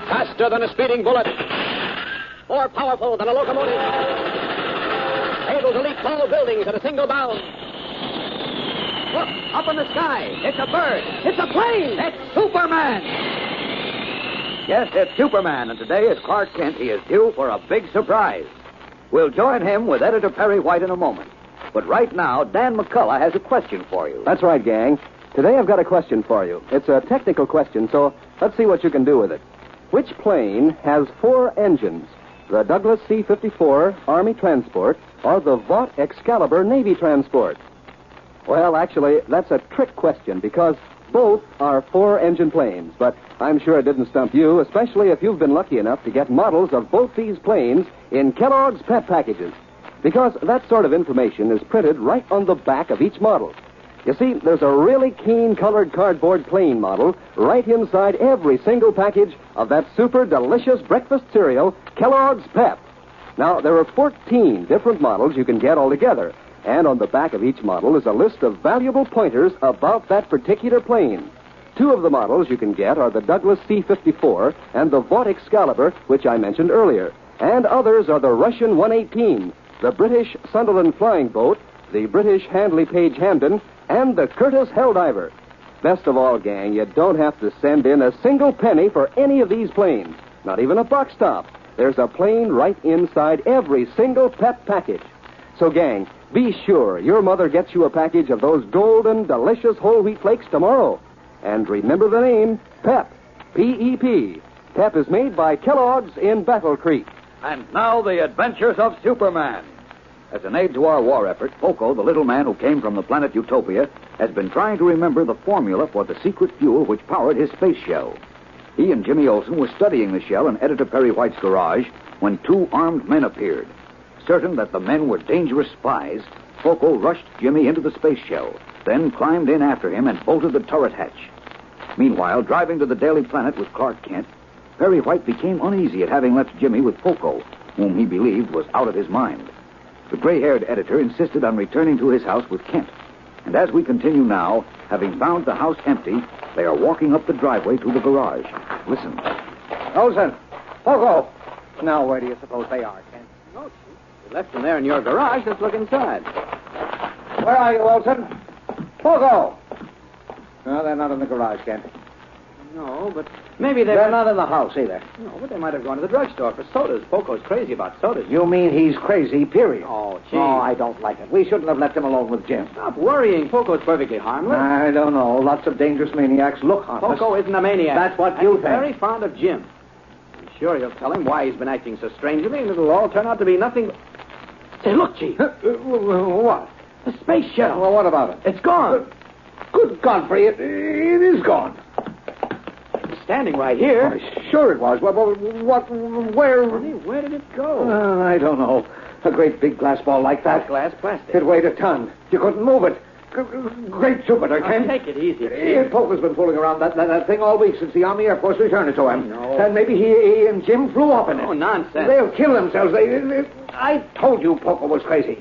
Faster than a speeding bullet. More powerful than a locomotive. Able to leap tall buildings at a single bound. Look, up in the sky. It's a bird. It's a plane. It's Superman. Yes, it's Superman, and today as Clark Kent, he is due for a big surprise. We'll join him with Editor Perry White in a moment. But right now, Dan McCullough has a question for you. That's right, gang. Today I've got a question for you. It's a technical question, so let's see what you can do with it. Which plane has 4 engines? The Douglas C-54 Army Transport or the Vought Excalibur Navy Transport? Well, actually, that's a trick question because both are 4-engine planes, but I'm sure it didn't stump you, especially if you've been lucky enough to get models of both these planes in Kellogg's Pep packages, because that sort of information is printed right on the back of each model. You see, there's a really keen colored cardboard plane model right inside every single package of that super delicious breakfast cereal, Kellogg's Pep. Now, there are 14 different models you can get altogether, and on the back of each model is a list of valuable pointers about that particular plane. 2 of the models you can get are the Douglas C-54 and the Vought Excalibur, which I mentioned earlier. And others are the Russian 118, the British Sunderland Flying Boat, the British Handley Page Hamden, and the Curtiss Helldiver. Best of all, gang, you don't have to send in a single penny for any of these planes, not even a box top. There's a plane right inside every single Pep package. So, gang, be sure your mother gets you a package of those golden, delicious whole wheat flakes tomorrow. And remember the name, Pep. P-E-P. Pep is made by Kellogg's in Battle Creek. And now the adventures of Superman. As an aid to our war effort, Poco, the little man who came from the planet Utopia, has been trying to remember the formula for the secret fuel which powered his space shell. He and Jimmy Olsen were studying the shell in Editor Perry White's garage when 2 armed men appeared. Certain that the men were dangerous spies, Poco rushed Jimmy into the space shell, then climbed in after him and bolted the turret hatch. Meanwhile, driving to the Daily Planet with Clark Kent, Perry White became uneasy at having left Jimmy with Poco, whom he believed was out of his mind. The gray-haired editor insisted on returning to his house with Kent. And as we continue now, having found the house empty, they are walking up the driveway to the garage. Listen. Olsen! Poco! Now, where do you suppose they are, Kent? No, you left them there in your garage. Let's look inside. Where are you, Olsen? Poco! No, they're not in the garage, Kent. No, but maybe They're not in the house, either. No, but they might have gone to the drugstore for sodas. Poco's crazy about sodas. You mean he's crazy, period? Oh, gee. Oh, I don't like it. We shouldn't have left him alone with Jim. Stop worrying. Poco's perfectly harmless. I don't know. Lots of dangerous maniacs look harmless. Poco isn't a maniac. That's what And you he's think. very fond of Jim. I'm sure you'll tell him why he's been acting so strangely, and it'll all turn out to be nothing. Say, look, Chief. What? The space shuttle. Well, what about it? It's gone. Good Godfrey, it is gone. It's standing right here. Why, sure it was. Where? Honey, where did it go? I don't know. A great big glass ball like that. Glass plastic. It weighed a ton. You couldn't move it. Great Jupiter, Ken. Take it easy, Chief. Poco's been fooling around that thing all week since the Army Air Force returned it to him. No. And maybe he and Jim flew up in it. Oh, nonsense. They'll kill themselves. I told you Poco was crazy.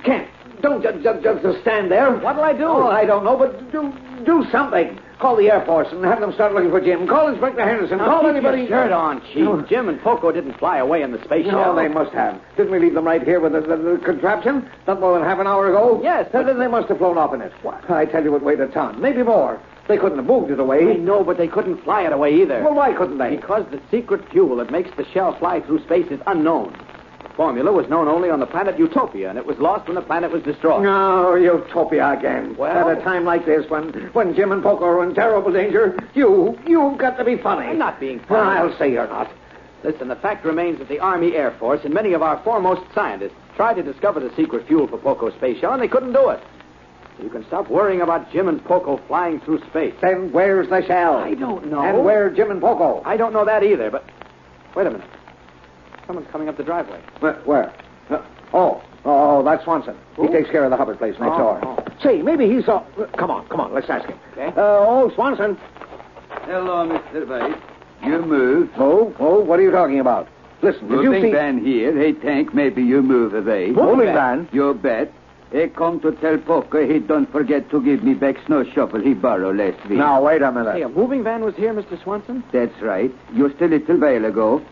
Kent, don't just stand there. What'll I do? Oh, I don't know, but do something. Call the Air Force and have them start looking for Jim. Call Inspector Henderson. Now, Call keep anybody. your shirt on, Chief. No. Jim and Poco didn't fly away in the space No, shuttle. they must have. Didn't we leave them right here with the contraption? Not more than half an hour ago? Yes, but- Then they must have flown off in it. What? I tell you, it weighed a ton. Maybe more. They couldn't have moved it away. I know, but they couldn't fly it away either. Well, why couldn't they? Because the secret fuel that makes the shell fly through space is unknown. The formula was known only on the planet Utopia, and it was lost when the planet was destroyed. No, Utopia again. Well- At a time like this, when Jim and Poco are in terrible danger, you've got to be funny. I'm not being funny. I'll say you're not. Listen, the fact remains that the Army Air Force and many of our foremost scientists tried to discover the secret fuel for Poco's space shell, and they couldn't do it. You can stop worrying about Jim and Poco flying through space. Then where's the shell? I don't know. And where Jim and Poco? I don't know that either, but... Wait a minute. Someone's coming up the driveway. Where? Oh, that's Swanson. Who? He takes care of the Hubbard place next door. Oh. Say, maybe he saw... Come on, let's ask him. Okay. Swanson. Hello, Mr. White. You move. Oh, what are you talking about? Listen, did you Moving see... van here. Hey, Tank, maybe you move away. Moving van? You bet. He come to tell Poker he don't forget to give me back snow shovel he borrowed last week. Now, wait a minute. Hey, a moving van was here, Mr. Swanson? That's right. Just a little while ago.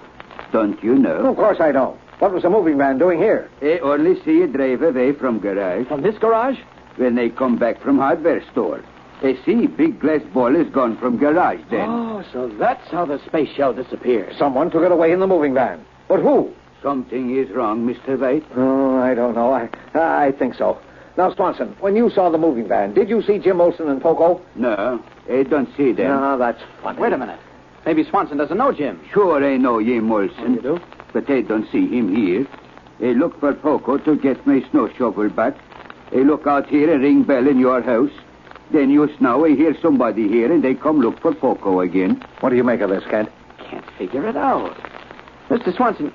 Don't you know? Of course I don't. What was the moving van doing here? I only see you drive away from garage. From this garage? When they come back from hardware store. I see big glass ball is gone from garage then. Oh, so that's how the space shell disappeared. Someone took it away in the moving van. But who? Something is wrong, Mr. White. Oh, I don't know. I think so. Now, Swanson, when you saw the moving van, did you see Jim Olsen and Poco? No, I don't see them. No, that's funny. Wait a minute. Maybe Swanson doesn't know Jim. Sure, I know Jim Olsen. Oh, you do? But I don't see him here. I look for Poco to get my snow shovel back. I look out here and ring bell in your house. Then just now I hear somebody here and they come look for Poco again. What do you make of this, Kent? Can't figure it out. Mr. Swanson,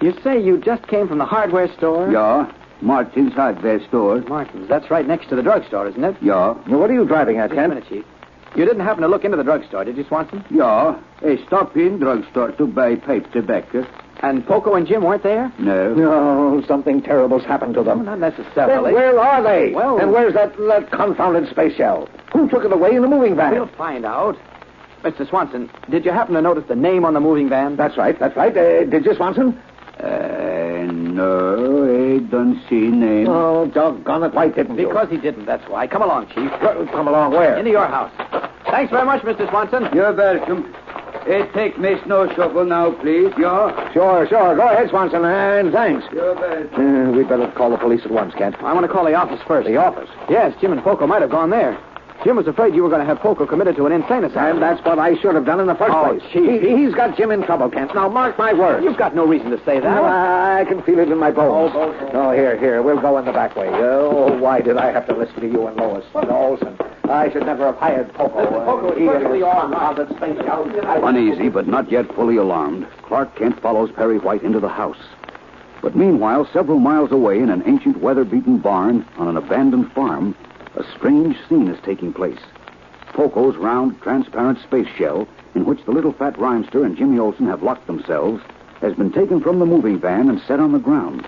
you say you just came from the hardware store? Yeah, Martin's hardware store. Martin's. That's right next to the drugstore, isn't it? Yeah. Now, what are you driving at, Just a Kent? minute, Chief. You didn't happen to look into the drugstore, did you, Swanson? Yeah, I stop in drugstore to buy pipe tobacco. And Poco and Jim weren't there? No. No, something terrible's happened to them. Not Then necessarily. where are they? Well- And where's that confounded space shell? Who took it away in the moving van? We'll find out. Mr. Swanson, did you happen to notice the name on the moving van? That's right. Did you, Swanson? No, I don't see name. Oh, doggone it. Why didn't you? Because he didn't, that's why. Come along, Chief. Well, come along where? Into your house. Thanks very much, Mr. Swanson. You're welcome. Take my snow shovel now, please. Yeah? Sure. Go ahead, Swanson, and thanks. You're welcome. We'd better call the police at once, Kent. I want to call the office first. The office? Yes, Jim and Poco might have gone there. Jim was afraid you were going to have Poco committed to an insane asylum. And that's what I should have done in the first Oh, place. Chief. He's got Jim in trouble, Kent. Now, mark my words. You've got no reason to say that. No, I can feel it in my bones. Oh, here. We'll go in the back way. Oh, why did I have to listen to you and Lois and Olsen? I should never have hired Poco. Poco is He perfectly is all right. on that space shell. Uneasy, but not yet fully alarmed, Clark Kent follows Perry White into the house. But meanwhile, several miles away in an ancient weather-beaten barn on an abandoned farm, a strange scene is taking place. Poco's round, transparent space shell, in which the little fat rhymester and Jimmy Olsen have locked themselves, has been taken from the moving van and set on the ground.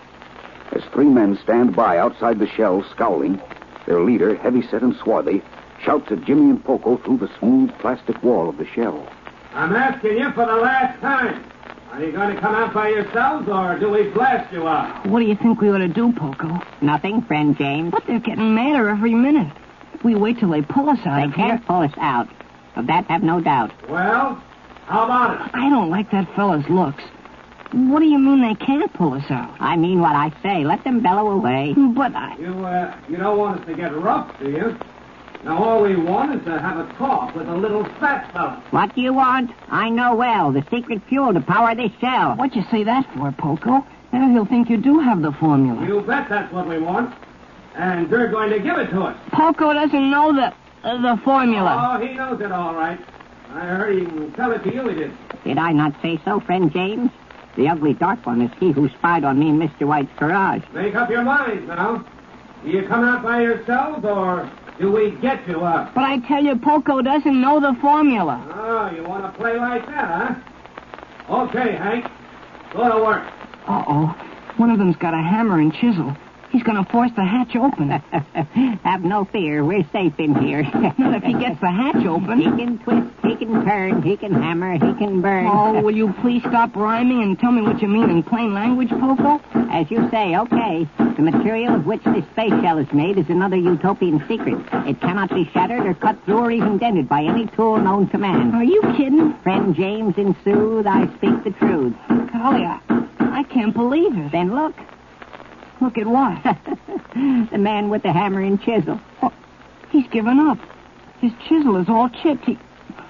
As three men stand by outside the shell, scowling, their leader, heavy-set and swarthy, shouts at Jimmy and Poco through the smooth plastic wall of the shell. I'm asking you for the last time. Are you going to come out by yourselves, or do we blast you out? What do you think we ought to do, Poco? Nothing, friend James. But they're getting madder every minute. If we wait till they pull us out They of here... can't pull us out. Of that, have no doubt. Well, how about it? I don't like that fella's looks. What do you mean they can't pull us out? I mean what I say. Let them bellow away. But I... You don't want us to get rough, do you? Now, all we want is to have a talk with a little fat fella. What do you want? I know well. The secret fuel to power this shell. What'd you say that for, Poco? Now he'll think you do have the formula. You bet that's what we want. And they're going to give it to us. Poco doesn't know the formula. Oh, he knows it all right. I heard him tell it to you, he did. Did I not say so, friend James? The ugly dark one is he who spied on me in Mr. White's garage. Make up your minds now. Do you come out by yourselves, or do we get you up? But I tell you, Poco doesn't know the formula. Oh, you want to play like that, huh? Okay, Hank. Go to work. Uh-oh. One of them's got a hammer and chisel. He's going to force the hatch open. Have no fear. We're safe in here. Not if he gets the hatch open. He can twist, he can turn, he can hammer, he can burn. Oh, will you please stop rhyming and tell me what you mean in plain language, Poco? As you say, okay. The material of which this space shell is made is another utopian secret. It cannot be shattered or cut through or even dented by any tool known to man. Are you kidding? Friend James, in sooth, I speak the truth. Golly, I can't believe it. Then look. Look at what? The man with the hammer and chisel. Oh, he's given up. His chisel is all chipped.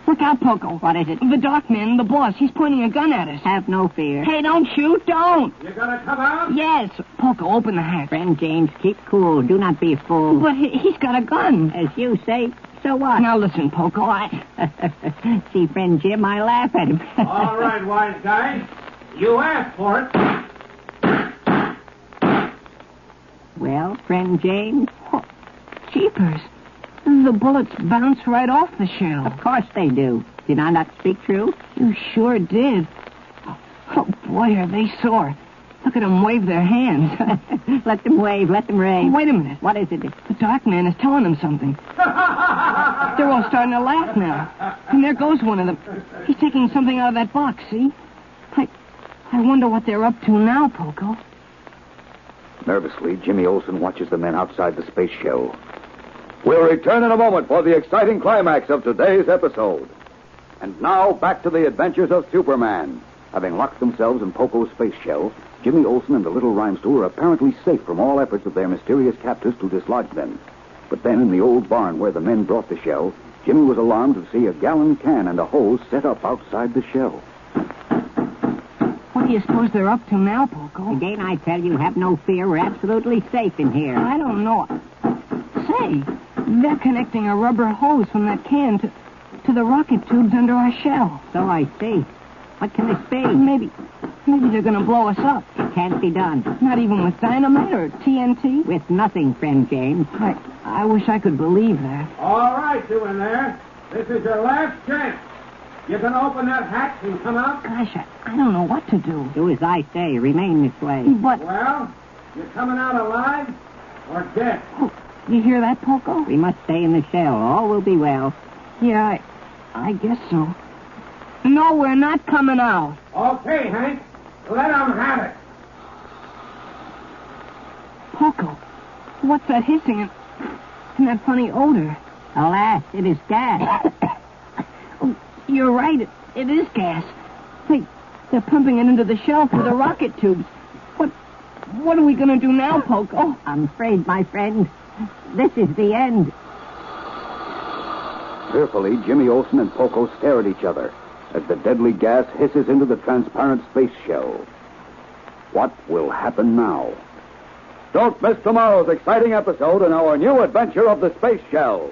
Look out, Poco. What is it? The dark man, the boss. He's pointing a gun at us. Have no fear. Hey, don't shoot. Don't. You gonna come out? Yes. Poco, open the hatch. Friend James, keep cool. Do not be a fool. But he's got a gun. As you say, so what? Now listen, Poco, See, friend Jim, I laugh at him. All right, wise guy. You asked for it. Well, friend James? Oh, jeepers. The bullets bounce right off the shell. Of course they do. Did I not speak true? You sure did. Oh, boy, are they sore. Look at them wave their hands. Let them wave, let them rave. Wait a minute. What is it? The dark man is telling them something. They're all starting to laugh now. And there goes one of them. He's taking something out of that box, see? I wonder what they're up to now, Poco. Nervously, Jimmy Olsen watches the men outside the space shell. We'll return in a moment for the exciting climax of today's episode. And now, back to the adventures of Superman. Having locked themselves in Poco's space shell, Jimmy Olsen and the little rhymester are apparently safe from all efforts of their mysterious captors to dislodge them. But then, in the old barn where the men brought the shell, Jimmy was alarmed to see a gallon can and a hose set up outside the shell. What do you suppose they're up to now, Poco? Again, I tell you, have no fear. We're absolutely safe in here. I don't know. Say, they're connecting a rubber hose from that can to the rocket tubes under our shell. So I see. What can this be? Maybe they're going to blow us up. It can't be done. Not even with dynamite or TNT? With nothing, friend James. I wish I could believe that. All right, you in there. This is your last chance. You can open that hatch and come out. Gosh, I don't know what to do. Do as I say. Remain this way. But... Well, you're coming out alive or dead? Oh, you hear that, Poco? We must stay in the shell. All will be well. Yeah, I guess so. No, we're not coming out. Okay, Hank. Let 'em have it. Poco, what's that hissing and that funny odor? Alas, it is gas. Oh, you're right. It is gas. Wait, they're pumping it into the shell through the rocket tubes. What are we going to do now, Poco? I'm afraid, my friend, this is the end. Fearfully, Jimmy Olsen and Poco stare at each other as the deadly gas hisses into the transparent space shell. What will happen now? Don't miss tomorrow's exciting episode in our new adventure of the space shell.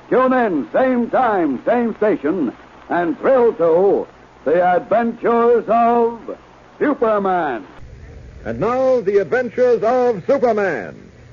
Tune in, same time, same station, and thrill to the adventures of Superman. And now, the adventures of Superman.